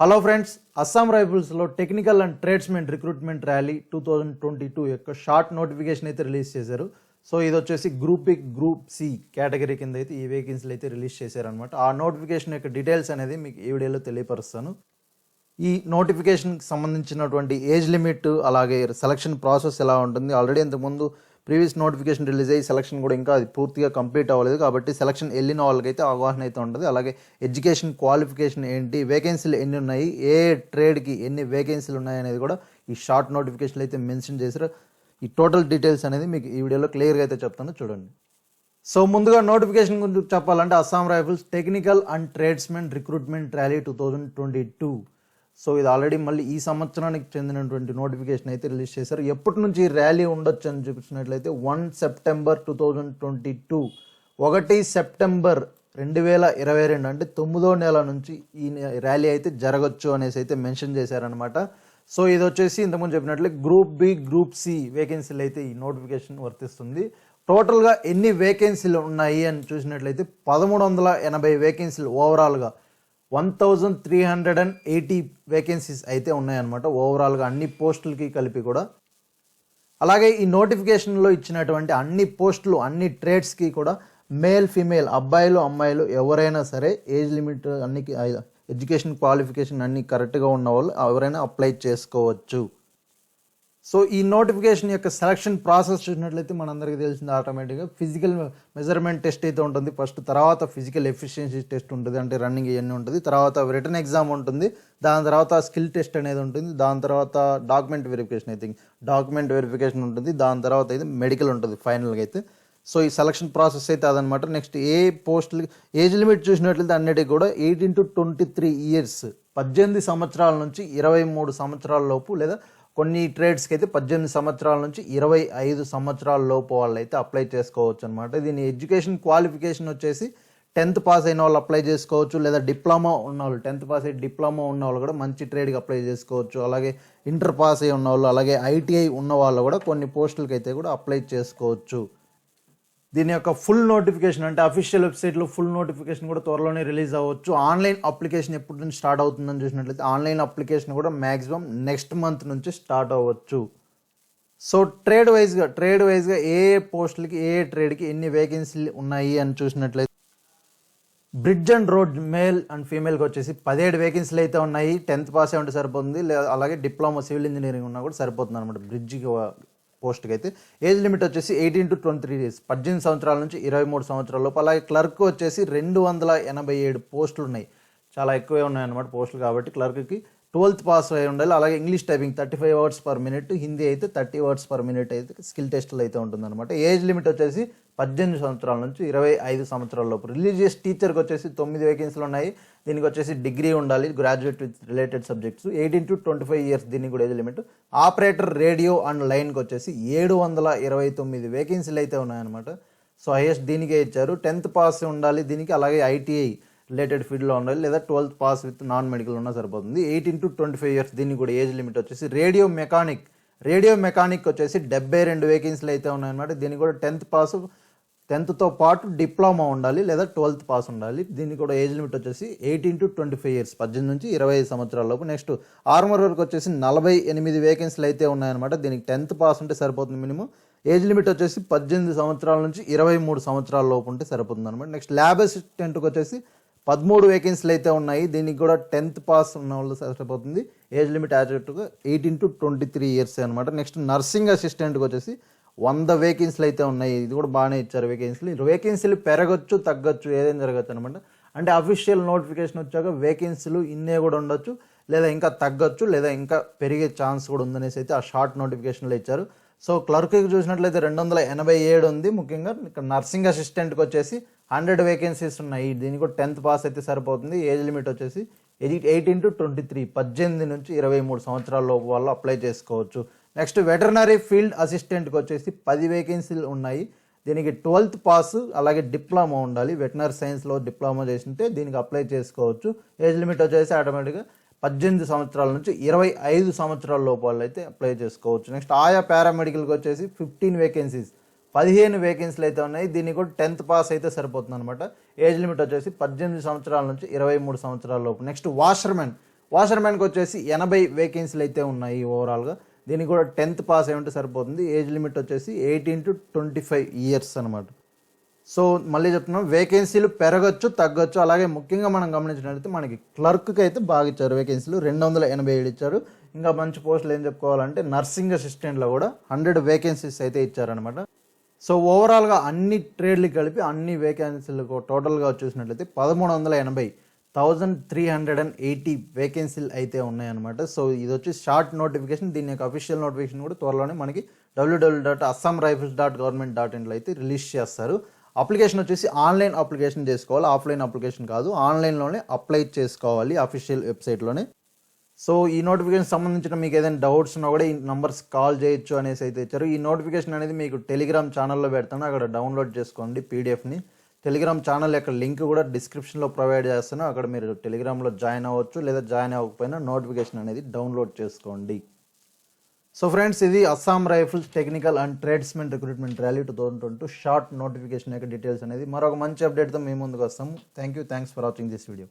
Hello friends, Assam రైఫిల్స్లో technical and tradesmen recruitment rally 2022 యొక్క short notification అయితే రిలీజ్ చేశారు. సో ఇది వచ్చేసి group B group C category కింద అయితే ఈ వేకెన్సీలు అయితే రిలీజ్ చేశారనమాట. ఆ నోటిఫికేషన్ యొక్క డీటెయిల్స్ అనేది మీకు ఈ వీడియోలో తెలియపరుస్తాను. ఈ నోటిఫికేషన్కి సంబంధించినటువంటి ఏజ్ లిమిట్ అలాగే సెలక్షన్ ప్రాసెస్ ఎలా ఉంటుంది, ఆల్రెడీ ఇంతకుముందు ప్రీవియస్ నోటిఫికేషన్ రిలీజ్ అయ్యి సెలక్షన్ కూడా ఇంకా అది పూర్తిగా కంప్లీట్ అవ్వలేదు. కాబట్టి సెలక్షన్ వెళ్ళిన వాళ్ళకైతే అవగాహన అయితే ఉంటుంది. అలాగే ఎడ్యుకేషన్ క్వాలిఫికేషన్ ఏంటి, వేకెన్సీలు ఎన్ని ఉన్నాయి, ఏ ట్రేడ్కి ఎన్ని వేకెన్సీలు ఉన్నాయి అనేది కూడా ఈ షార్ట్ నోటిఫికేషన్లు అయితే మెన్షన్ చేశారు. ఈ టోటల్ డీటెయిల్స్ అనేది మీకు ఈ వీడియోలో క్లియర్గా అయితే చెప్తాను, చూడండి. సో ముందుగా నోటిఫికేషన్ గురించి చెప్పాలంటే Assam rifles technical and tradesmen recruitment rally 2022. So ఇది ఆల్రెడీ మళ్ళీ ఈ సంవత్సరానికి చెందినటువంటి నోటిఫికేషన్ అయితే రిలీజ్ చేశారు. ఎప్పటి నుంచి ఈ ర్యాలీ ఉండొచ్చు అని చూపించినట్లయితే 1 సెప్టెంబర్ 2022, 1 సెప్టెంబర్ 2022 అంటే 9వ నెల నుంచి ఈ ర్యాలీ అయితే జరగచ్చు అనేసి అయితే మెన్షన్ చేశారనమాట. సో ఇది వచ్చేసి ఇంతకుముందు చెప్పినట్లే గ్రూప్ బి గ్రూప్ సి వేకెన్సీలు అయితే ఈ నోటిఫికేషన్ వర్తిస్తుంది. టోటల్గా ఎన్ని వేకెన్సీలు ఉన్నాయి అని చూసినట్లయితే 1380 వేకెన్సీలు ఓవరాల్గా 1380 వేకెన్సీస్ అయితే ఉన్నాయన్నమాట ఓవరాల్గా అన్ని పోస్టులకి కలిపి కూడా. అలాగే ఈ నోటిఫికేషన్లో ఇచ్చినటువంటి అన్ని పోస్టులు అన్ని ట్రేడ్స్కి కూడా మేల్ ఫీమేల్ అబ్బాయిలు అమ్మాయిలు ఎవరైనా సరే ఏజ్ లిమిట్ అన్ని ఎడ్యుకేషన్ క్వాలిఫికేషన్ అన్ని కరెక్ట్గా ఉన్న వాళ్ళు ఎవరైనా అప్లై చేసుకోవచ్చు. సో ఈ నోటిఫికేషన్ యొక్క సెలక్షన్ ప్రాసెస్ చూసినట్లయితే మనందరికీ తెలిసింది, ఆటోమేటిక్గా ఫిజికల్ మెజర్మెంట్ టెస్ట్ అయితే ఉంటుంది ఫస్ట్, తర్వాత ఫిజికల్ ఎఫిషియన్సీ టెస్ట్ ఉంటుంది, అంటే రన్నింగ్ ఇవన్నీ ఉంటుంది, తర్వాత రిటర్న్ ఎగ్జామ్ ఉంటుంది, దాని తర్వాత స్కిల్ టెస్ట్ అనేది ఉంటుంది, దాని తర్వాత డాక్యుమెంట్ వెరిఫికేషన్ ఉంటుంది, దాని తర్వాత అయితే మెడికల్ ఉంటుంది ఫైనల్గా అయితే. సో ఈ సెలక్షన్ ప్రాసెస్ అయితే అదనమాట. నెక్స్ట్ ఏ పోస్టులకి ఏజ్ లిమిట్ చూసినట్లయితే అన్నిటికీ కూడా 18 to 23 ఇయర్స్, 18 సంవత్సరాల నుంచి 23 సంవత్సరాల లోపు, లేదా కొన్ని ట్రేడ్స్కి అయితే 18 సంవత్సరాల నుంచి 25 సంవత్సరాల లోపు వాళ్ళు అయితే అప్లై చేసుకోవచ్చు అనమాట. దీని ఎడ్యుకేషన్ క్వాలిఫికేషన్ వచ్చేసి 10th పాస్ అయిన వాళ్ళు అప్లై చేసుకోవచ్చు, లేదా డిప్లొమా ఉన్న వాళ్ళు 10th పాస్ అయ్యి డిప్లొమా ఉన్న వాళ్ళు కూడా మంచి ట్రేడ్కి అప్లై చేసుకోవచ్చు. అలాగే ఇంటర్ పాస్ అయ్యి ఉన్న వాళ్ళు, అలాగే ఐటీఐ ఉన్న వాళ్ళు కూడా కొన్ని పోస్టులకి అయితే కూడా అప్లై చేసుకోవచ్చు. దీని యొక్క ఫుల్ నోటిఫికేషన్ అంటే అఫీషియల్ వెబ్సైట్లో ఫుల్ నోటిఫికేషన్ కూడా త్వరలోనే రిలీజ్ అవ్వచ్చు. ఆన్లైన్ అప్లికేషన్ ఎప్పటి నుంచి స్టార్ట్ అవుతుందని చూసినట్లయితే ఆన్లైన్ అప్లికేషన్ కూడా మ్యాక్సిమం నెక్స్ట్ మంత్ నుంచి స్టార్ట్ అవ్వచ్చు. సో ట్రేడ్ వైజ్గా ఏ పోస్టులకి ఏ ట్రేడ్కి ఎన్ని వేకెన్సీలు ఉన్నాయి అని చూసినట్లయితే bridge and road male and ఫీమేల్కి వచ్చేసి 17 వేకెన్సీలు అయితే ఉన్నాయి. 10th పాస్ అయి ఉంటే సరిపోతుంది, అలాగే డిప్లొమా సివిల్ ఇంజనీరింగ్ ఉన్నా కూడా సరిపోతుంది అనమాట బ్రిడ్జ్కి పోస్ట్కి అయితే. ఏజ్ లిమిట్ వచ్చేసి 18 to 23 ఇయర్స్, 18 సంవత్సరాల నుంచి 23 సంవత్సరాల లోపు. అలాగే క్లర్క్ వచ్చేసి 287 పోస్టులు ఉన్నాయి, చాలా ఎక్కువే ఉన్నాయన్నమాట పోస్టులు. కాబట్టి క్లర్క్కి 12th పాస్ అయి ఉండాలి. అలాగే English typing 35 words per minute, Hindi అయితే 30 words per minute అయితే స్కిల్ టెస్టులు అయితే ఉంటుందన్నమాట. ఏజ్ లిమిట్ వచ్చేసి 18 సంవత్సరాల నుంచి 25 సంవత్సరాల లోపు. రిలీజియస్ టీచర్కి వచ్చేసి 9 వేకెన్సీలు ఉన్నాయి. దీనికి వచ్చేసి డిగ్రీ ఉండాలి, graduate with related subjects. 18 to 25 years దీనికి కూడా age limit. Operator radio and లైన్కి వచ్చేసి 729 వేకెన్సీలు అయితే ఉన్నాయన్నమాట. సో హైయెస్ట్ దీనికే ఇచ్చారు. 10th పాస్ ఉండాలి దీనికి, అలాగే ఐటీఐ రిలేటెడ్ ఫీల్డ్లో ఉండాలి, లేదా 12th pass with non medical ఉన్నా సరిపోతుంది. 18 to 25 ఇయర్స్ దీనికి కూడా ఏజ్ లిమిట్ వచ్చేసి. రేడియో మెకానిక్ వచ్చేసి 72 వేకెన్సీలు అయితే ఉన్నాయన్నమాట. దీనికి కూడా 10th పాస్, 10th పాటు డిప్లొమా ఉండాలి, లేదా 12th పాస్ ఉండాలి. దీనికి కూడా ఏజ్ లిమిట్ వచ్చేసి 18 to 25 ఇయర్స్, 18 నుంచి 25 సంవత్సరాల లోపు. నెక్స్ట్ ఆర్మర్ వర్క్ వచ్చేసి 48 వేకెన్సీలు అయితే ఉన్నాయన్నమాట. దీనికి 10th పాస్ ఉంటే సరిపోతుంది మినిమం. ఏజ్ లిమిట్ వచ్చేసి 18 సంవత్సరాల నుంచి 23 సంవత్సరాల లోపు ఉంటే సరిపోతుంది అనమాట. నెక్స్ట్ ల్యాబ్ అసిస్టెంట్కి వచ్చేసి 13 వేకెన్సీలు అయితే ఉన్నాయి. దీనికి కూడా 10th పాస్ ఉన్న వాళ్ళు సరిపోతుంది. ఏజ్ లిమిట్ యాక్చువల్గా 18 to 23 ఇయర్స్ అనమాట. నెక్స్ట్ నర్సింగ్ అసిస్టెంట్కి వచ్చేసి 100 వేకెన్సీలు అయితే ఉన్నాయి. ఇది కూడా బాగానే ఇచ్చారు వేకెన్సీలు పెరగచ్చు తగ్గచ్చు, ఏదైనా జరగచ్చు అనమాట. అంటే అఫీషియల్ నోటిఫికేషన్ వచ్చాక వేకెన్సీలు ఇన్నే కూడా ఉండొచ్చు, లేదా ఇంకా తగ్గచ్చు, లేదా ఇంకా పెరిగే ఛాన్స్ కూడా ఉందనేసి అయితే ఆ షార్ట్ నోటిఫికేషన్లో ఇచ్చారు. సో క్లర్క్కి చూసినట్లయితే 287 ఉంది. ముఖ్యంగా ఇక్కడ నర్సింగ్ అసిస్టెంట్కి వచ్చేసి 100 వేకెన్సీస్ ఉన్నాయి. దీనికి కూడా 10th పాస్ అయితే సరిపోతుంది. ఏజ్ లిమిట్ వచ్చేసి 18 to 23, 18 నుంచి 23 సంవత్సరాల లోపు వాళ్ళు అప్లై చేసుకోవచ్చు. నెక్స్ట్ వెటర్నరీ ఫీల్డ్ అసిస్టెంట్కి వచ్చేసి 10 వేకెన్సీలు ఉన్నాయి. దీనికి 12th పాస్ అలాగే డిప్లొమా ఉండాలి. వెటర్నరీ సైన్స్లో డిప్లొమా చేసింటే దీనికి అప్లై చేసుకోవచ్చు. ఏజ్ లిమిట్ వచ్చేసి ఆటోమేటిక్గా 18 సంవత్సరాల నుంచి 25 సంవత్సరాల లోపు వాళ్ళు అయితే అప్లై చేసుకోవచ్చు. నెక్స్ట్ ఆయా పారామెడికల్కి వచ్చేసి 15 వేకెన్సీస్, 15 వేకెన్సీలు అయితే ఉన్నాయి. దీనికి కూడా 10th పాస్ అయితే సరిపోతుంది అనమాట. ఏజ్ లిమిట్ వచ్చేసి 18 సంవత్సరాల నుంచి 23 సంవత్సరాల లోపు. నెక్స్ట్ వాషర్మ్యాన్కి వచ్చేసి 80 వేకెన్సీలు అయితే ఉన్నాయి ఓవరాల్గా. దీనికి కూడా 10th పాస్ అయి ఉంటే సరిపోతుంది. ఏజ్ లిమిట్ వచ్చేసి 18 to 25 ఇయర్స్ అనమాట. సో మళ్ళీ చెప్తున్నాం, వేకెన్సీలు పెరగచ్చు తగ్గచ్చు. అలాగే ముఖ్యంగా మనం గమనించినట్లయితే మనకి క్లర్క్కి అయితే బాగా ఇచ్చారు వేకెన్సీలు, 287 ఇచ్చారు. ఇంకా మంచి పోస్టులు ఏం చెప్పుకోవాలంటే నర్సింగ్ అసిస్టెంట్లో కూడా 100 వేకెన్సీస్ అయితే ఇచ్చారనమాట. సో ఓవరాల్గా అన్ని ట్రేడ్లు కలిపి అన్ని వేకెన్సీలకు టోటల్గా చూసినట్లయితే 1380 వేకెన్సీలు అయితే ఉన్నాయన్నమాట. సో ఇది వచ్చి షార్ట్ నోటిఫికేషన్. దీని యొక్క అఫీషియల్ నోటిఫికేషన్ కూడా త్వరలోనే మనకి www.assamrifles.government.in అయితే రిలీజ్ చేస్తారు. అప్లికేషన్ వచ్చేసి ఆన్లైన్ అప్లికేషన్ చేసుకోవాలి, ఆఫ్లైన్ అప్లికేషన్ కాదు, ఆన్లైన్లోనే అప్లై చేసుకోవాలి అఫీషియల్ వెబ్సైట్లోనే. సో ఈ నోటిఫికేషన్ సంబంధించిన మీకు ఏదైనా డౌట్స్ ఉన్నా కూడా ఈ నంబర్స్ కాల్ చేయొచ్చు అనేసి అయితే ఇచ్చారు. ఈ నోటిఫికేషన్ అనేది మీకు టెలిగ్రామ్ ఛానల్లో పెడతాను, అక్కడ డౌన్లోడ్ చేసుకోండి పీడిఎఫ్ని. టెలిగ్రామ్ ఛానల్ యొక్క లింక్ కూడా డిస్క్రిప్షన్లో ప్రొవైడ్ చేస్తాను, అక్కడ మీరు టెలిగ్రామ్లో జాయిన్ అవ్వచ్చు. లేదా జాయిన్ అవ్వకపోయినా నోటిఫికేషన్ అనేది డౌన్లోడ్ చేసుకోండి. సో ఫ్రెండ్స్, ఇది Assam rifles technical and tradesmen recruitment rally 2022 short notification యొక్క డీటెయిల్స్ అనేది. మరొక మంచి అప్డేట్తో మీ ముందుకు వస్తాము. Thanks for watching this video.